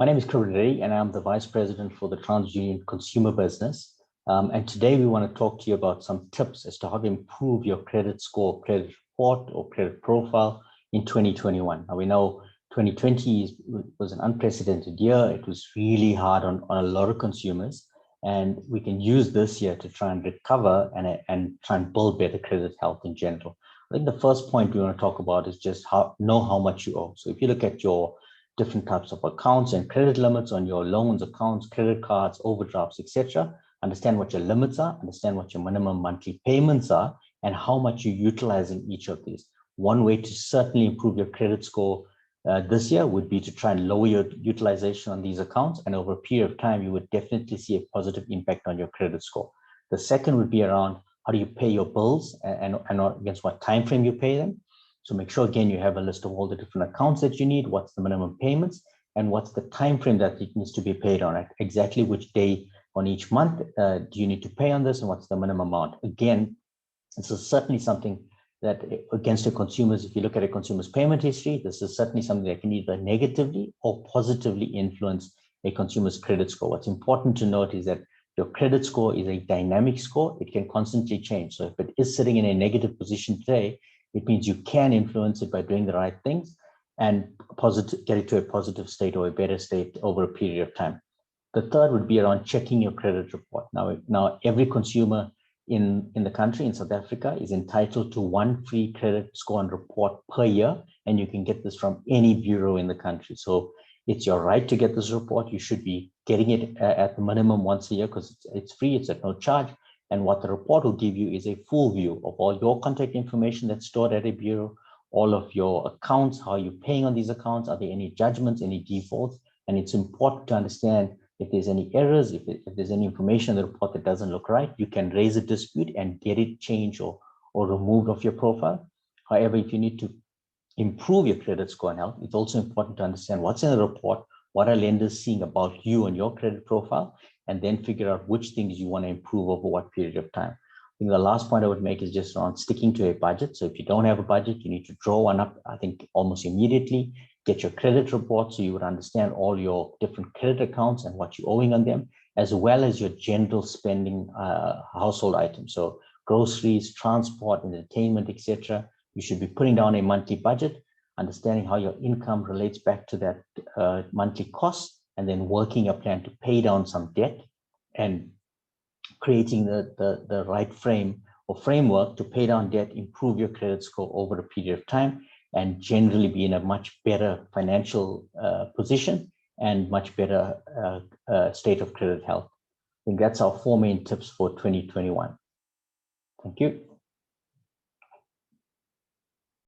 My name is Kriben Reddy, and I'm the Vice President for the TransUnion Consumer Business. And today we want to talk to you about some tips as to how to improve your credit score, credit report, or credit profile in 2021. Now, we know 2020 was an unprecedented year. It was really hard on a lot of consumers, and we can use this year to try and recover and try and build better credit health in general. I think the first point we want to talk about is just know how much you owe. So if you look at your different types of accounts and credit limits on your loans, accounts, credit cards, overdrafts, etc. Understand what your limits are, understand what your minimum monthly payments are, and how much you're utilizing each of these. One way to certainly improve your credit score this year would be to try and lower your utilization on these accounts, and over a period of time, you would definitely see a positive impact on your credit score. The second would be around how do you pay your bills and against what time frame you pay them. So make sure, again, you have a list of all the different accounts that you need, what's the minimum payments, and what's the time frame that it needs to be paid on, exactly which day on each month do you need to pay on this, and what's the minimum amount. Again, this is certainly something that against the consumers, if you look at a consumer's payment history, this is certainly something that can either negatively or positively influence a consumer's credit score. What's important to note is that your credit score is a dynamic score. It can constantly change. So if it is sitting in a negative position today, it means you can influence it by doing the right things and get it to a positive state or a better state over a period of time. The third would be around checking your credit report. Now every consumer in the country, in South Africa, is entitled to one free credit score and report per year, and you can get this from any bureau in the country. So it's your right to get this report. You should be getting it at the minimum once a year because it's free, it's at no charge. And what the report will give you is a full view of all your contact information that's stored at a bureau, all of your accounts, how you're paying on these accounts, are there any judgments, any defaults? And it's important to understand if there's any errors, if there's any information in the report that doesn't look right, you can raise a dispute and get it changed or removed off your profile. However, if you need to improve your credit score and health, it's also important to understand what's in the report, what are lenders seeing about you and your credit profile, and then figure out which things you want to improve over what period of time. I think the last point I would make is just around sticking to a budget. So if you don't have a budget, you need to draw one up, I think, almost immediately. Get your credit report so you would understand all your different credit accounts and what you're owing on them, as well as your general spending household items. So groceries, transport, entertainment, etc. You should be putting down a monthly budget, understanding how your income relates back to that monthly cost, and then working a plan to pay down some debt and creating the right frame or framework to pay down debt, improve your credit score over a period of time, and generally be in a much better financial position and much better state of credit health. I think that's our 4 main tips for 2021. Thank you.